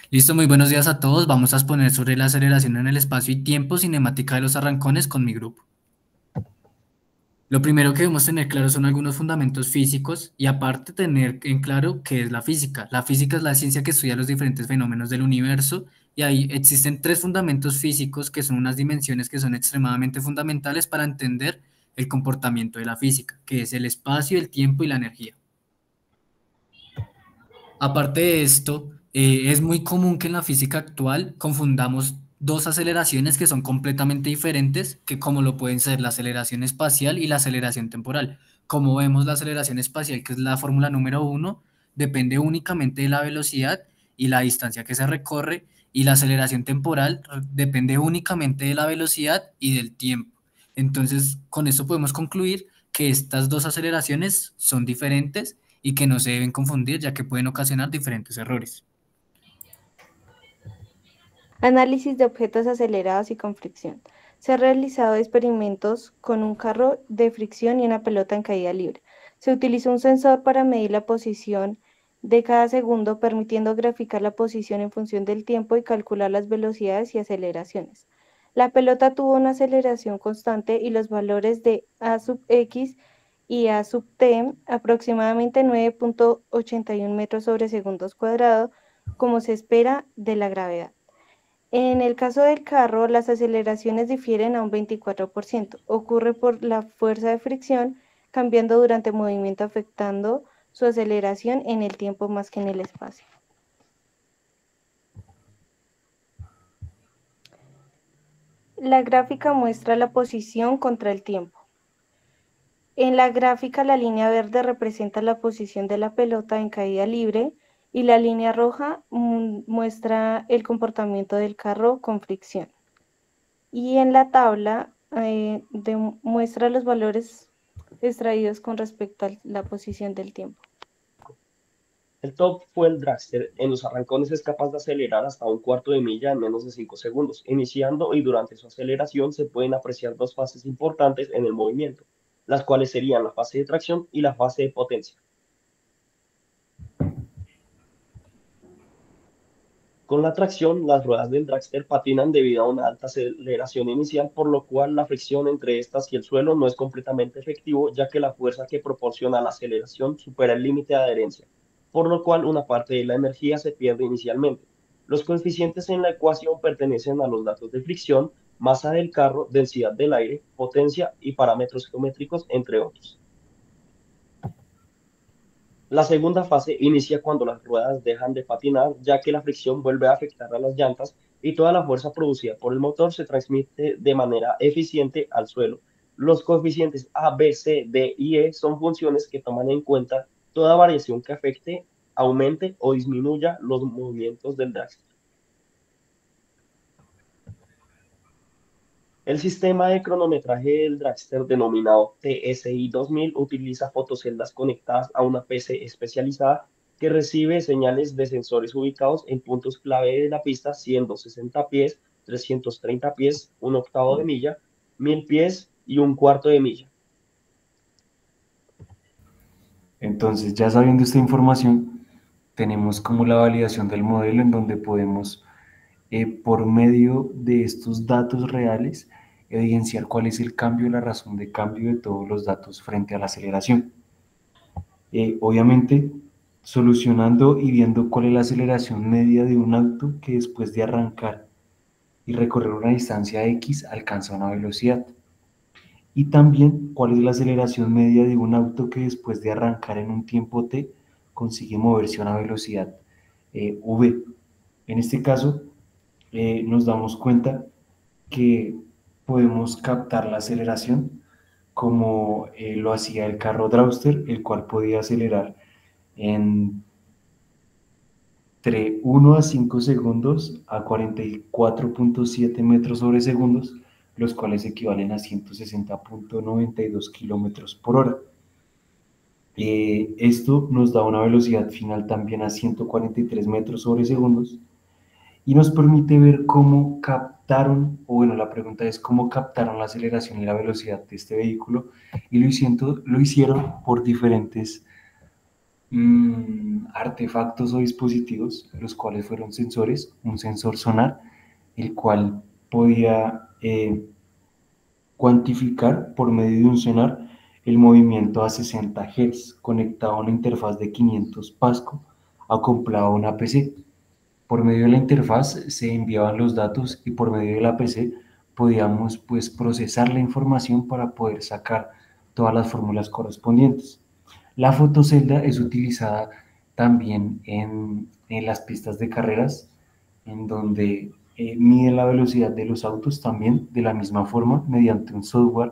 Listo, muy buenos días a todos. Vamos a exponer sobre la aceleración en el espacio y tiempo cinemática de los arrancones con mi grupo. Lo primero que debemos tener claro son algunos fundamentos físicos y aparte tener en claro qué es la física. La física es la ciencia que estudia los diferentes fenómenos del universo y ahí existen tres fundamentos físicos que son unas dimensiones que son extremadamente fundamentales para entender el comportamiento de la física, que es el espacio, el tiempo y la energía. Aparte de esto, es muy común que en la física actual confundamos dos aceleraciones que son completamente diferentes, que como lo pueden ser la aceleración espacial y la aceleración temporal. Como vemos, la aceleración espacial, que es la fórmula número uno, depende únicamente de la velocidad y la distancia que se recorre, y la aceleración temporal depende únicamente de la velocidad y del tiempo. Entonces, con esto podemos concluir que estas dos aceleraciones son diferentes y que no se deben confundir ya que pueden ocasionar diferentes errores. Análisis de objetos acelerados y con fricción. Se han realizado experimentos con un carro de fricción y una pelota en caída libre. Se utilizó un sensor para medir la posición de cada segundo, permitiendo graficar la posición en función del tiempo y calcular las velocidades y aceleraciones. La pelota tuvo una aceleración constante y los valores de a sub x y a sub t aproximadamente 9,81 metros sobre segundos cuadrados, como se espera de la gravedad. En el caso del carro, las aceleraciones difieren a un 24%. Ocurre por la fuerza de fricción, cambiando durante el movimiento, afectando su aceleración en el tiempo más que en el espacio. La gráfica muestra la posición contra el tiempo. En la gráfica, la línea verde representa la posición de la pelota en caída libre y la línea roja muestra el comportamiento del carro con fricción. Y en la tabla muestra los valores extraídos con respecto a la posición del tiempo. El top fuel dragster en los arrancones es capaz de acelerar hasta un cuarto de milla en menos de 5 segundos. Iniciando y durante su aceleración se pueden apreciar dos fases importantes en el movimiento, las cuales serían la fase de tracción y la fase de potencia. Con la tracción, las ruedas del dragster patinan debido a una alta aceleración inicial, por lo cual la fricción entre estas y el suelo no es completamente efectivo, ya que la fuerza que proporciona la aceleración supera el límite de adherencia, por lo cual una parte de la energía se pierde inicialmente. Los coeficientes en la ecuación pertenecen a los datos de fricción, masa del carro, densidad del aire, potencia y parámetros geométricos, entre otros. La segunda fase inicia cuando las ruedas dejan de patinar, ya que la fricción vuelve a afectar a las llantas y toda la fuerza producida por el motor se transmite de manera eficiente al suelo. Los coeficientes A, B, C, D y E son funciones que toman en cuenta toda variación que afecte, aumente o disminuya los movimientos del dragster. El sistema de cronometraje del dragster denominado TSI 2000 utiliza fotoceldas conectadas a una PC especializada que recibe señales de sensores ubicados en puntos clave de la pista, siendo 60 pies, 330 pies, un octavo de milla, 1000 pies y un cuarto de milla. Entonces, ya sabiendo esta información, tenemos como la validación del modelo en donde podemos, por medio de estos datos reales, evidenciar cuál es el cambio, la razón de cambio de todos los datos frente a la aceleración. Obviamente, solucionando y viendo cuál es la aceleración media de un auto que después de arrancar y recorrer una distancia X alcanza una velocidad. Y también cuál es la aceleración media de un auto que después de arrancar en un tiempo t consigue moverse a una velocidad v. En este caso, nos damos cuenta que podemos captar la aceleración como lo hacía el carro Dragster, el cual podía acelerar entre 1 a 5 segundos a 44,7 metros sobre segundos, los cuales equivalen a 160,92 kilómetros por hora. Esto nos da una velocidad final también a 143 metros sobre segundos y nos permite ver cómo captaron, o bueno, la pregunta es cómo captaron la aceleración y la velocidad de este vehículo y lo hicieron por diferentes artefactos o dispositivos, los cuales fueron sensores, un sensor sonar, el cual podía cuantificar por medio de un sonar el movimiento a 60 Hz conectado a una interfaz de 500 Pasco acoplado a una PC. Por medio de la interfaz se enviaban los datos y por medio de la PC podíamos pues procesar la información para poder sacar todas las fórmulas correspondientes. La fotocelda es utilizada también en las pistas de carreras, en donde mide la velocidad de los autos también de la misma forma mediante un software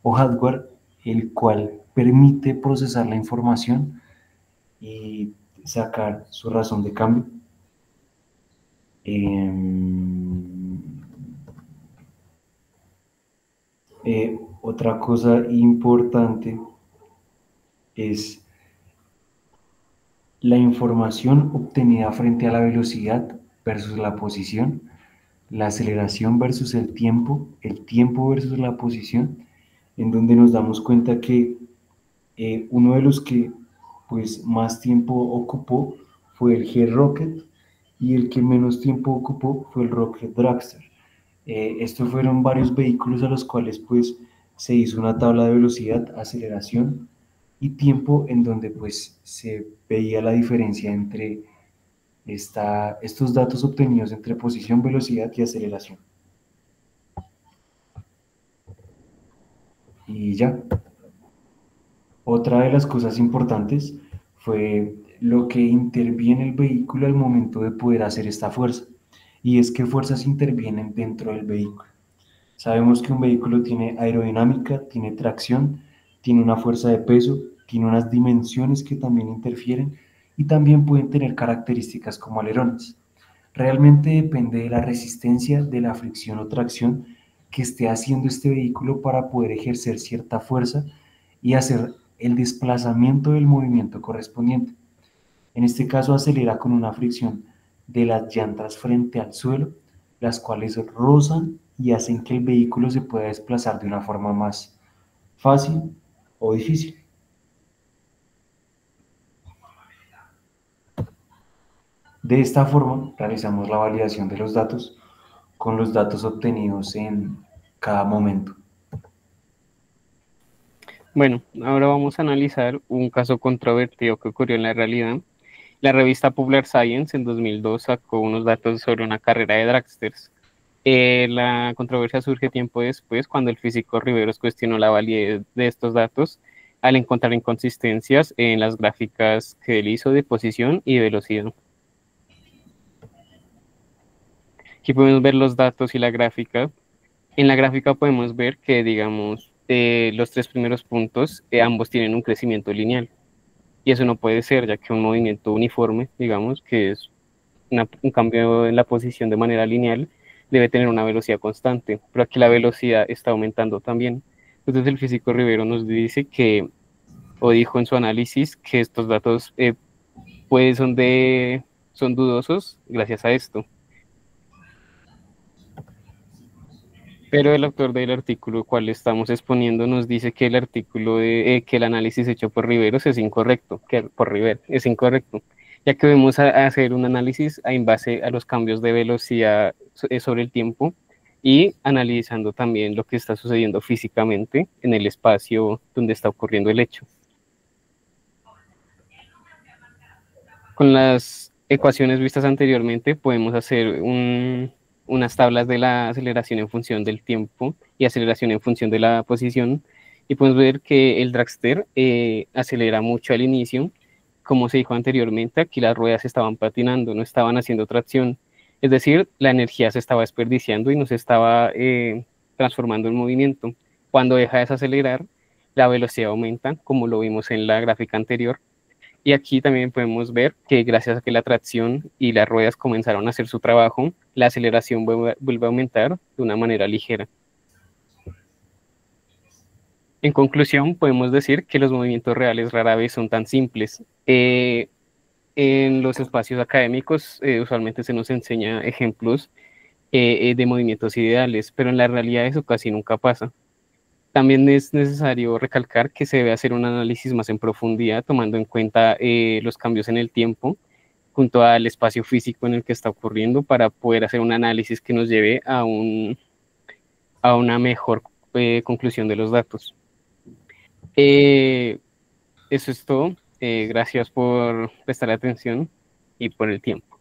o hardware, el cual permite procesar la información y sacar su razón de cambio. Otra cosa importante es la información obtenida frente a la velocidad versus la posición, la aceleración versus el tiempo versus la posición, en donde nos damos cuenta que uno de los que pues más tiempo ocupó fue el G-Rocket y el que menos tiempo ocupó fue el Rocket Dragster. Estos fueron varios vehículos a los cuales pues se hizo una tabla de velocidad, aceleración y tiempo, en donde pues se veía la diferencia entre estos datos obtenidos entre posición, velocidad y aceleración. Y ya. Otra de las cosas importantes fue lo que interviene el vehículo al momento de poder hacer esta fuerza. Y es qué fuerzas intervienen dentro del vehículo. Sabemos que un vehículo tiene aerodinámica, tiene tracción, tiene una fuerza de peso, tiene unas dimensiones que también interfieren y también pueden tener características como alerones. Realmente depende de la resistencia, de la fricción o tracción que esté haciendo este vehículo para poder ejercer cierta fuerza y hacer el desplazamiento del movimiento correspondiente. En este caso acelera con una fricción de las llantas frente al suelo, las cuales rozan y hacen que el vehículo se pueda desplazar de una forma más fácil o difícil. De esta forma realizamos la validación de los datos con los datos obtenidos en cada momento. Bueno, ahora vamos a analizar un caso controvertido que ocurrió en la realidad. La revista Popular Science en 2002 sacó unos datos sobre una carrera de dragsters. La controversia surge tiempo después cuando el físico Riveros cuestionó la validez de estos datos al encontrar inconsistencias en las gráficas que él hizo de posición y velocidad. Aquí podemos ver los datos y la gráfica. En la gráfica podemos ver que, digamos, los tres primeros puntos, ambos tienen un crecimiento lineal. Y eso no puede ser, ya que un movimiento uniforme, digamos, que es un cambio en la posición de manera lineal, debe tener una velocidad constante. Pero aquí la velocidad está aumentando también. Entonces el físico Rivero nos dice que, o dijo en su análisis, que estos datos pues son dudosos gracias a esto. Pero el autor del artículo cual estamos exponiendo nos dice que el artículo que el análisis hecho por Riveros es incorrecto, que por River es incorrecto, ya que debemos hacer un análisis en base a los cambios de velocidad sobre el tiempo y analizando también lo que está sucediendo físicamente en el espacio donde está ocurriendo el hecho. Con las ecuaciones vistas anteriormente podemos hacer unas tablas de la aceleración en función del tiempo y aceleración en función de la posición, y podemos ver que el dragster acelera mucho al inicio. Como se dijo anteriormente, aquí las ruedas estaban patinando, no estaban haciendo tracción, es decir, la energía se estaba desperdiciando y no se estaba transformando en movimiento. Cuando deja de desacelerar, la velocidad aumenta, como lo vimos en la gráfica anterior. Y aquí también podemos ver que gracias a que la tracción y las ruedas comenzaron a hacer su trabajo, la aceleración vuelve a aumentar de una manera ligera. En conclusión, podemos decir que los movimientos reales rara vez son tan simples. En los espacios académicos usualmente se nos enseña ejemplos de movimientos ideales, pero en la realidad eso casi nunca pasa. También es necesario recalcar que se debe hacer un análisis más en profundidad, tomando en cuenta los cambios en el tiempo, junto al espacio físico en el que está ocurriendo, para poder hacer un análisis que nos lleve a una mejor conclusión de los datos. Eso es todo. Gracias por prestar atención y por el tiempo.